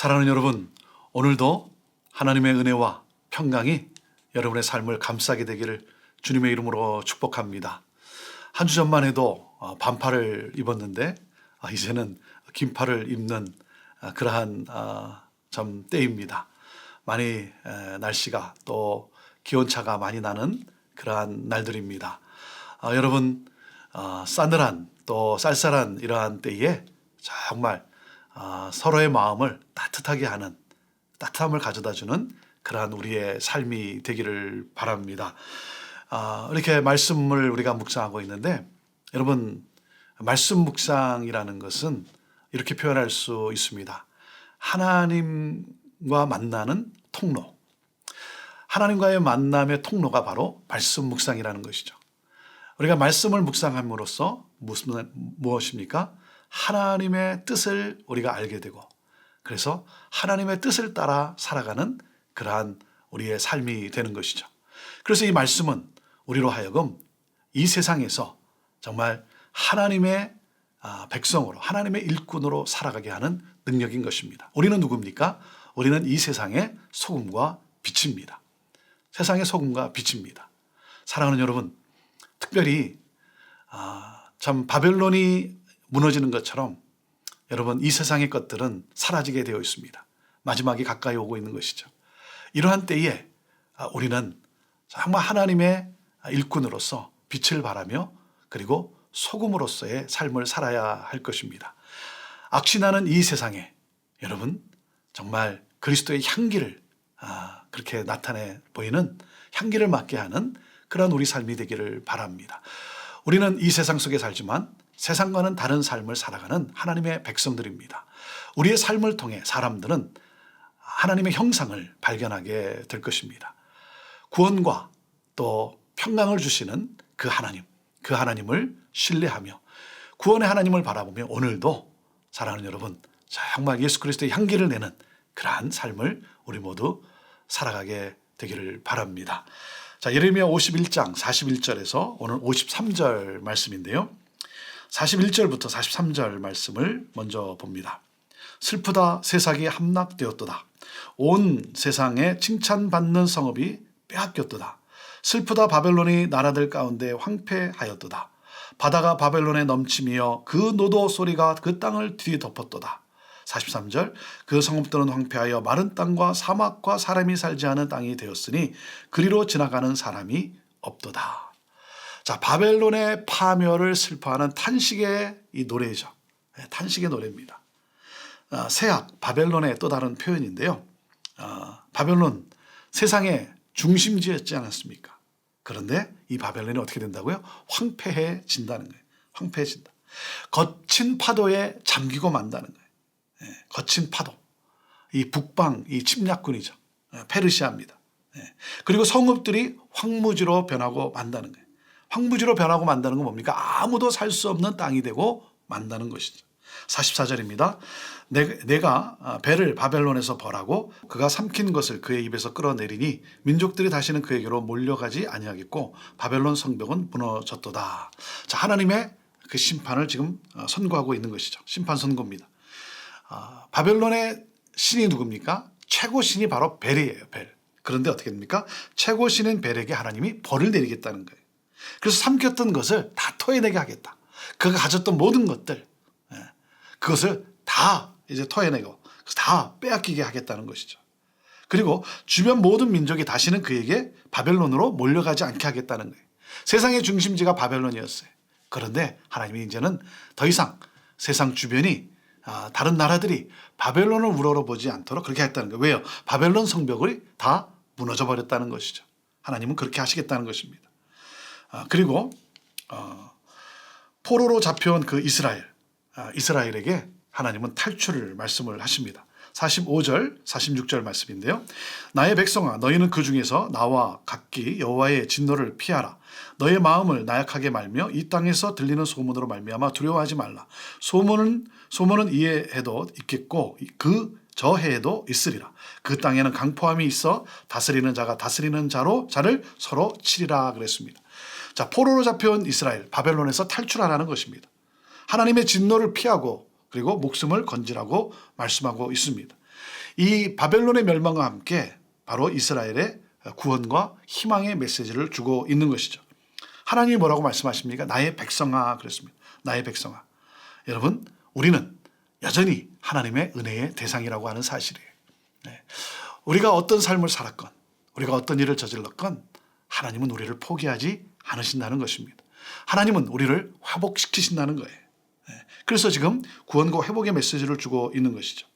사랑하는 여러분, 오늘도 하나님의 은혜와 평강이 여러분의 삶을 감싸게 되기를 주님의 이름으로 축복합니다. 한 주 전만 해도 반팔을 입었는데 이제는 긴팔을 입는 그러한 좀 때입니다. 많이 날씨가 또 기온차가 많이 나는 그러한 날들입니다. 여러분, 싸늘한 또 쌀쌀한 이러한 때에 정말 서로의 마음을 따뜻하게 하는, 따뜻함을 가져다주는 그러한 우리의 삶이 되기를 바랍니다. 이렇게 말씀을 우리가 묵상하고 있는데, 여러분, 말씀 묵상이라는 것은 이렇게 표현할 수 있습니다. 하나님과 만나는 통로. 하나님과의 만남의 통로가 바로 말씀 묵상이라는 것이죠. 우리가 말씀을 묵상함으로써 무엇입니까? 하나님의 뜻을 우리가 알게 되고, 그래서 하나님의 뜻을 따라 살아가는 그러한 우리의 삶이 되는 것이죠. 그래서 이 말씀은 우리로 하여금 이 세상에서 정말 하나님의 백성으로, 하나님의 일꾼으로 살아가게 하는 능력인 것입니다. 우리는 누굽니까? 우리는 이 세상의 소금과 빛입니다. 세상의 소금과 빛입니다. 사랑하는 여러분, 특별히 참 바벨론이 무너지는 것처럼 여러분, 이 세상의 것들은 사라지게 되어 있습니다. 마지막이 가까이 오고 있는 것이죠. 이러한 때에 우리는 정말 하나님의 일꾼으로서 빛을 발하며 그리고 소금으로서의 삶을 살아야 할 것입니다. 악취나는 이 세상에 여러분, 정말 그리스도의 향기를 그렇게 나타내 보이는 향기를 맡게 하는 그런 우리 삶이 되기를 바랍니다. 우리는 이 세상 속에 살지만 세상과는 다른 삶을 살아가는 하나님의 백성들입니다. 우리의 삶을 통해 사람들은 하나님의 형상을 발견하게 될 것입니다. 구원과 또 평강을 주시는 그 하나님을 신뢰하며 구원의 하나님을 바라보며 오늘도 사랑하는 여러분, 정말 예수 그리스도의 향기를 내는 그러한 삶을 우리 모두 살아가게 되기를 바랍니다. 자, 예레미야 51장 41절에서 오늘 53절 말씀인데요. 41절부터 43절 말씀을 먼저 봅니다. 슬프다, 세상이 함락되었도다. 온 세상에 칭찬받는 성읍이 빼앗겼도다. 슬프다, 바벨론이 나라들 가운데 황폐하였도다. 바다가 바벨론에 넘치며 그 노도 소리가 그 땅을 뒤덮었도다. 43절, 그 성읍들은 황폐하여 마른 땅과 사막과 사람이 살지 않은 땅이 되었으니 그리로 지나가는 사람이 없도다. 자, 바벨론의 파멸을 슬퍼하는 탄식의 이 노래죠. 탄식의 노래입니다. 세악, 바벨론의 또 다른 표현인데요. 바벨론, 세상의 중심지였지 않았습니까? 그런데 이 바벨론이 어떻게 된다고요? 황폐해진다는 거예요. 황폐해진다. 거친 파도에 잠기고 만다는 거예요. 거친 파도. 이 북방, 이 침략군이죠. 페르시아입니다. 그리고 성읍들이 황무지로 변하고 만다는 거예요. 황무지로 변하고 만다는 건 뭡니까? 아무도 살 수 없는 땅이 되고 만다는 것이죠. 44절입니다. 내가 배를 바벨론에서 벌하고 그가 삼킨 것을 그의 입에서 끌어내리니 민족들이 다시는 그에게로 몰려가지 아니하겠고 바벨론 성벽은 무너졌도다. 자, 하나님의 그 심판을 지금 선고하고 있는 것이죠. 심판 선고입니다. 바벨론의 신이 누굽니까? 최고 신이 바로 벨이에요. 벨. 그런데 어떻게 됩니까? 최고 신인 벨에게 하나님이 벌을 내리겠다는 거예요. 그래서 삼켰던 것을 다 토해내게 하겠다. 그가 가졌던 모든 것들, 그것을 다 이제 토해내고 다 빼앗기게 하겠다는 것이죠. 그리고 주변 모든 민족이 다시는 그에게 바벨론으로 몰려가지 않게 하겠다는 거예요. 세상의 중심지가 바벨론이었어요. 그런데 하나님이 이제는 더 이상 세상 주변이 다른 나라들이 바벨론을 우러러보지 않도록 그렇게 했다는 거예요. 왜요? 바벨론 성벽이 다 무너져 버렸다는 것이죠. 하나님은 그렇게 하시겠다는 것입니다. 그리고 포로로 잡혀온 그 이스라엘에게 하나님은 탈출을 말씀을 하십니다. 45절, 46절 말씀인데요. 나의 백성아, 너희는 그 중에서 나와 각기 여호와의 진노를 피하라. 너의 마음을 나약하게 말며 이 땅에서 들리는 소문으로 말미암아 두려워하지 말라. 소문은 이해해도 있겠고 저 해에도 있으리라. 그 땅에는 강포함이 있어 다스리는 자가 다스리는 자를 서로 치리라 그랬습니다. 자, 포로로 잡혀온 이스라엘, 바벨론에서 탈출하라는 것입니다. 하나님의 진노를 피하고 그리고 목숨을 건지라고 말씀하고 있습니다. 이 바벨론의 멸망과 함께 바로 이스라엘의 구원과 희망의 메시지를 주고 있는 것이죠. 하나님이 뭐라고 말씀하십니까? 나의 백성아 그랬습니다. 나의 백성아. 여러분, 우리는 여전히 하나님의 은혜의 대상이라고 하는 사실이에요. 네. 우리가 어떤 삶을 살았건, 우리가 어떤 일을 저질렀건 하나님은 우리를 포기하지 않으신다는 것입니다. 하나님은 우리를 회복시키신다는 거예요. 네. 그래서 지금 구원과 회복의 메시지를 주고 있는 것이죠.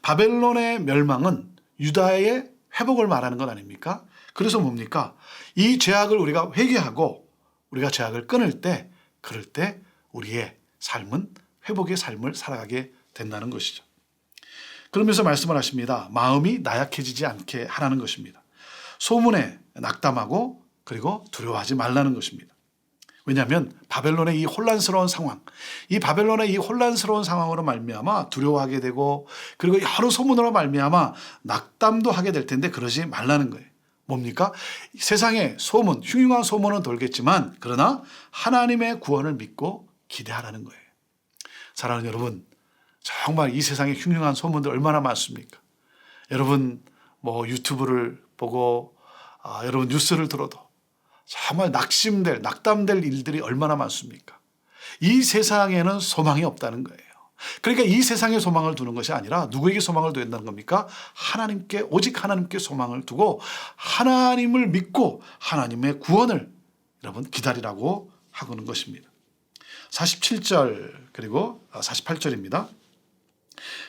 바벨론의 멸망은 유다의 회복을 말하는 것 아닙니까? 그래서 뭡니까? 이 죄악을 우리가 회개하고 우리가 죄악을 끊을 때, 그럴 때 우리의 삶은 회복의 삶을 살아가게 된다는 것이죠. 그러면서 말씀을 하십니다. 마음이 나약해지지 않게 하라는 것입니다. 소문에 낙담하고 그리고 두려워하지 말라는 것입니다. 왜냐하면 바벨론의 이 혼란스러운 상황, 이 바벨론의 이 혼란스러운 상황으로 말미암아 두려워하게 되고 그리고 여러 소문으로 말미암아 낙담도 하게 될 텐데 그러지 말라는 거예요. 뭡니까? 세상에 소문, 흉흉한 소문은 돌겠지만 그러나 하나님의 구원을 믿고 기대하라는 거예요. 사랑하는 여러분, 정말 이 세상에 흉흉한 소문들 얼마나 많습니까? 여러분 유튜브를 보고 여러분 뉴스를 들어도 정말 낙담될 일들이 얼마나 많습니까? 이 세상에는 소망이 없다는 거예요. 그러니까 이 세상에 소망을 두는 것이 아니라 누구에게 소망을 둬야 된다는 겁니까? 하나님께, 오직 하나님께 소망을 두고 하나님을 믿고 하나님의 구원을 여러분 기다리라고 하고는 것입니다. 47절 그리고 48절입니다.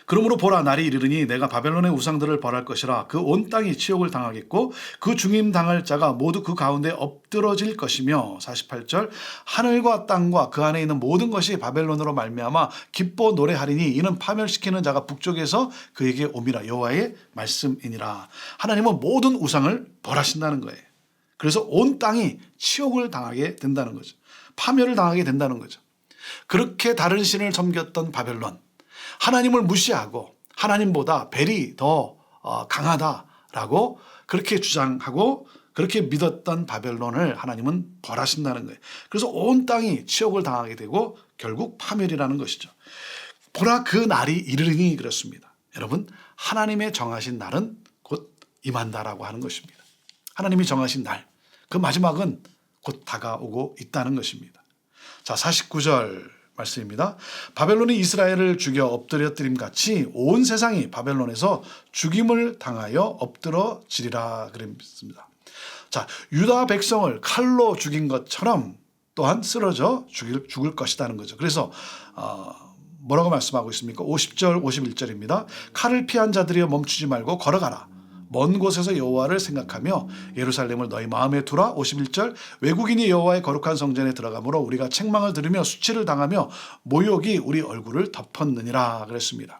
그러므로 보라, 날이 이르르니 내가 바벨론의 우상들을 벌할 것이라. 그 온 땅이 치욕을 당하겠고 그 중임 당할 자가 모두 그 가운데 엎드러질 것이며. 48절 하늘과 땅과 그 안에 있는 모든 것이 바벨론으로 말미암아 기뻐 노래하리니 이는 파멸시키는 자가 북쪽에서 그에게 옴이라. 여호와의 말씀이니라. 하나님은 모든 우상을 벌하신다는 거예요. 그래서 온 땅이 치욕을 당하게 된다는 거죠. 파멸을 당하게 된다는 거죠. 그렇게 다른 신을 섬겼던 바벨론, 하나님을 무시하고 하나님보다 벨이 더 강하다라고 그렇게 주장하고 그렇게 믿었던 바벨론을 하나님은 벌하신다는 거예요. 그래서 온 땅이 치욕을 당하게 되고 결국 파멸이라는 것이죠. 보라, 그 날이 이르리니 그렇습니다. 여러분, 하나님의 정하신 날은 곧 임한다라고 하는 것입니다. 하나님이 정하신 날, 그 마지막은 곧 다가오고 있다는 것입니다. 자, 49절 말씀입니다. 바벨론이 이스라엘을 죽여 엎드려뜨림 같이 온 세상이 바벨론에서 죽임을 당하여 엎드러지리라 그랬습니다. 자, 유다 백성을 칼로 죽인 것처럼 또한 쓰러져 죽을 것이라는 거죠. 그래서 뭐라고 말씀하고 있습니까? 50절 51절입니다. 칼을 피한 자들이여 멈추지 말고 걸어가라. 먼 곳에서 여호와를 생각하며 예루살렘을 너희 마음에 두라. 51절 외국인이 여호와의 거룩한 성전에 들어가므로 우리가 책망을 들으며 수치를 당하며 모욕이 우리 얼굴을 덮었느니라 그랬습니다.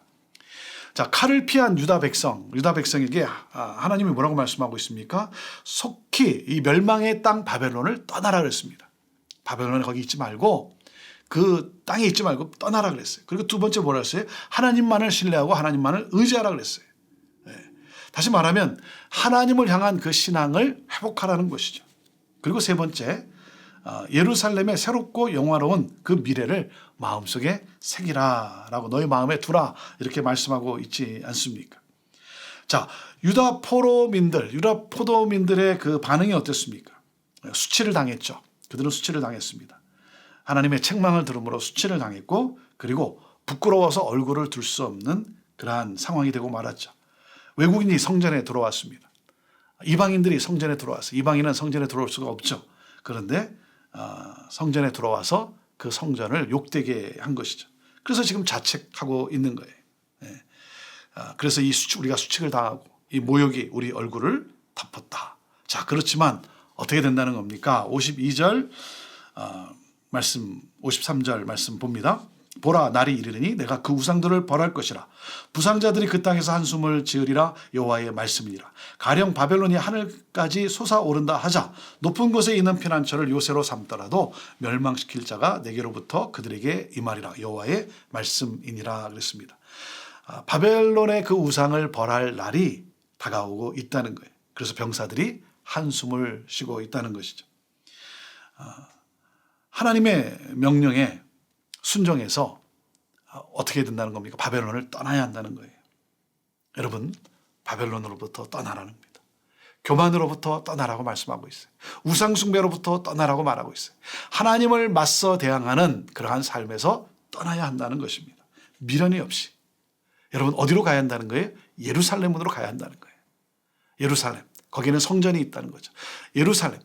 자, 칼을 피한 유다 백성에게 하나님이 뭐라고 말씀하고 있습니까? 속히 이 멸망의 땅 바벨론을 떠나라 그랬습니다. 바벨론에 거기 있지 말고 그 땅에 있지 말고 떠나라 그랬어요. 그리고 두 번째 뭐라 했어요? 하나님만을 신뢰하고 하나님만을 의지하라 그랬어요. 다시 말하면 하나님을 향한 그 신앙을 회복하라는 것이죠. 그리고 세 번째, 예루살렘의 새롭고 영화로운 그 미래를 마음속에 새기라라고 너희 마음에 두라 이렇게 말씀하고 있지 않습니까? 자, 유다 포도민들의 그 반응이 어땠습니까? 수치를 당했죠. 그들은 수치를 당했습니다. 하나님의 책망을 들음으로 수치를 당했고 그리고 부끄러워서 얼굴을 들 수 없는 그러한 상황이 되고 말았죠. 외국인이 성전에 들어왔습니다. 이방인들이 성전에 들어왔어요. 이방인은 성전에 들어올 수가 없죠. 그런데 성전에 들어와서 그 성전을 욕되게 한 것이죠. 그래서 지금 자책하고 있는 거예요. 그래서 우리가 수칙을 당하고 이 모욕이 우리 얼굴을 덮었다. 자, 그렇지만 어떻게 된다는 겁니까? 52절 말씀, 53절 말씀 봅니다. 보라, 날이 이르니 내가 그 우상들을 벌할 것이라. 부상자들이 그 땅에서 한숨을 지으리라. 여호와의 말씀이니라. 가령 바벨론이 하늘까지 솟아오른다 하자 높은 곳에 있는 피난처를 요새로 삼더라도 멸망시킬 자가 내게로부터 그들에게 임하리라. 여호와의 말씀이니라 그랬습니다. 바벨론의 그 우상을 벌할 날이 다가오고 있다는 거예요. 그래서 병사들이 한숨을 쉬고 있다는 것이죠. 하나님의 명령에 순종해서 어떻게 된다는 겁니까? 바벨론을 떠나야 한다는 거예요. 여러분, 바벨론으로부터 떠나라는 겁니다. 교만으로부터 떠나라고 말씀하고 있어요. 우상숭배로부터 떠나라고 말하고 있어요. 하나님을 맞서 대항하는 그러한 삶에서 떠나야 한다는 것입니다. 미련이 없이. 여러분 어디로 가야 한다는 거예요? 예루살렘으로 가야 한다는 거예요. 예루살렘. 거기는 성전이 있다는 거죠. 예루살렘.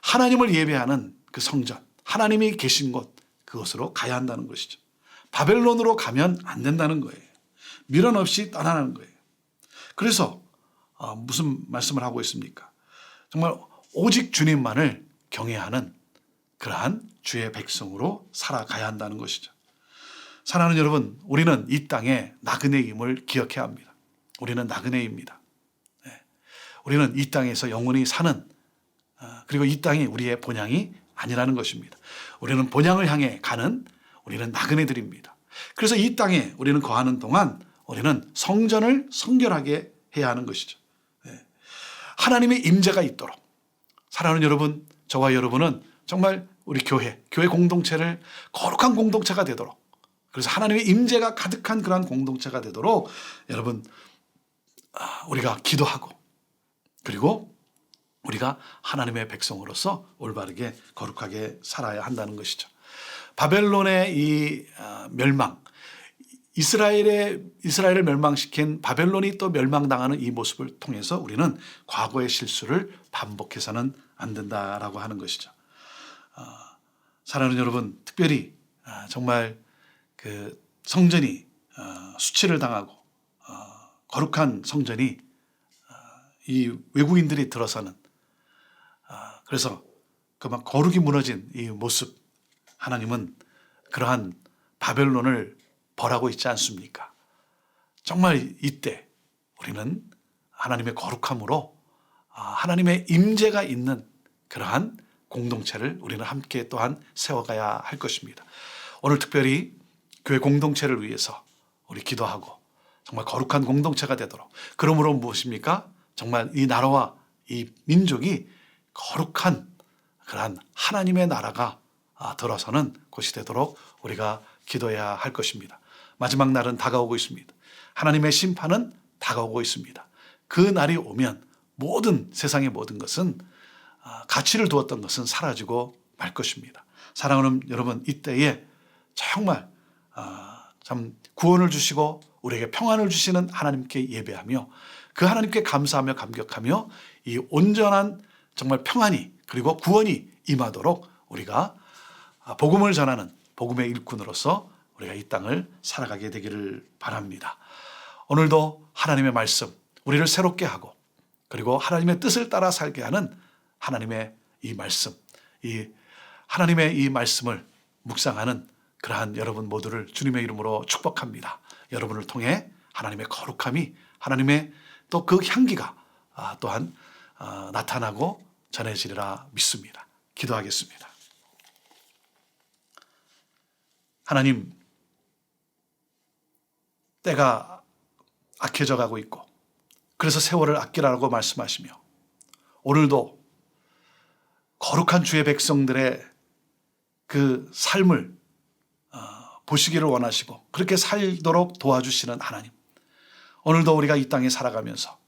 하나님을 예배하는 그 성전. 하나님이 계신 곳. 그곳으로 가야 한다는 것이죠. 바벨론으로 가면 안 된다는 거예요. 미련 없이 떠나는 거예요. 그래서 무슨 말씀을 하고 있습니까? 정말 오직 주님만을 경외하는 그러한 주의 백성으로 살아가야 한다는 것이죠. 사랑하는 여러분, 우리는 이 땅에 나그네임을 기억해야 합니다. 우리는 나그네입니다. 우리는 이 땅에서 영원히 사는, 그리고 이 땅이 우리의 본향이 아니라는 것입니다. 우리는 본향을 향해 가는 우리는 나그네들입니다. 그래서 이 땅에 우리는 거하는 동안 우리는 성전을 성결하게 해야 하는 것이죠. 하나님의 임재가 있도록. 사랑하는 여러분, 저와 여러분은 정말 우리 교회 공동체를 거룩한 공동체가 되도록, 그래서 하나님의 임재가 가득한 그러한 공동체가 되도록 여러분 우리가 기도하고, 그리고 우리가 하나님의 백성으로서 올바르게 거룩하게 살아야 한다는 것이죠. 바벨론의 이 멸망, 이스라엘을 멸망시킨 바벨론이 또 멸망당하는 이 모습을 통해서 우리는 과거의 실수를 반복해서는 안 된다라고 하는 것이죠. 사랑하는 여러분, 특별히 정말 그 성전이 수치를 당하고 거룩한 성전이 이 외국인들이 들어서는, 그래서 그 막 거룩이 무너진 이 모습, 하나님은 그러한 바벨론을 벌하고 있지 않습니까? 정말 이때 우리는 하나님의 거룩함으로 하나님의 임재가 있는 그러한 공동체를 우리는 함께 또한 세워가야 할 것입니다. 오늘 특별히 교회 공동체를 위해서 우리 기도하고 정말 거룩한 공동체가 되도록, 그러므로 무엇입니까? 정말 이 나라와 이 민족이 거룩한 그러한 하나님의 나라가 들어서는 곳이 되도록 우리가 기도해야 할 것입니다. 마지막 날은 다가오고 있습니다. 하나님의 심판은 다가오고 있습니다. 그 날이 오면 세상의 모든 것은, 가치를 두었던 것은 사라지고 말 것입니다. 사랑하는 여러분, 이때에 정말 참 구원을 주시고 우리에게 평안을 주시는 하나님께 예배하며 그 하나님께 감사하며 감격하며 이 온전한 정말 평안이, 그리고 구원이 임하도록 우리가 복음을 전하는 복음의 일꾼으로서 우리가 이 땅을 살아가게 되기를 바랍니다. 오늘도 하나님의 말씀, 우리를 새롭게 하고, 그리고 하나님의 뜻을 따라 살게 하는 하나님의 이 말씀, 하나님의 이 말씀을 묵상하는 그러한 여러분 모두를 주님의 이름으로 축복합니다. 여러분을 통해 하나님의 거룩함이, 하나님의 또 그 향기가 또한 나타나고 전해지리라 믿습니다. 기도하겠습니다. 하나님, 때가 악해져 가고 있고, 그래서 세월을 아끼라고 말씀하시며, 오늘도 거룩한 주의 백성들의 그 삶을 보시기를 원하시고 그렇게 살도록 도와주시는 하나님, 오늘도 우리가 이 땅에 살아가면서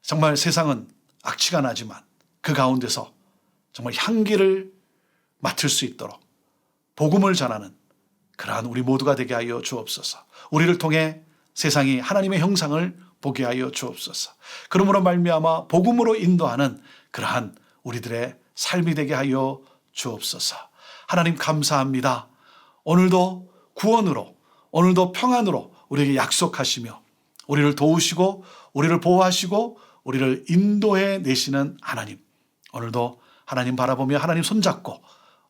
정말 세상은 악취가 나지만 그 가운데서 정말 향기를 맡을 수 있도록 복음을 전하는 그러한 우리 모두가 되게 하여 주옵소서. 우리를 통해 세상이 하나님의 형상을 보게 하여 주옵소서. 그러므로 말미암아 복음으로 인도하는 그러한 우리들의 삶이 되게 하여 주옵소서. 하나님 감사합니다. 오늘도 구원으로, 오늘도 평안으로 우리에게 약속하시며 우리를 도우시고 우리를 보호하시고 우리를 인도해 내시는 하나님, 오늘도 하나님 바라보며 하나님 손잡고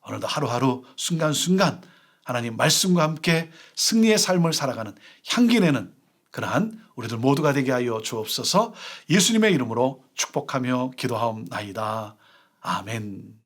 오늘도 하루하루 순간순간 하나님 말씀과 함께 승리의 삶을 살아가는 향기 내는 그러한 우리들 모두가 되게 하여 주옵소서. 예수님의 이름으로 축복하며 기도하옵나이다. 아멘.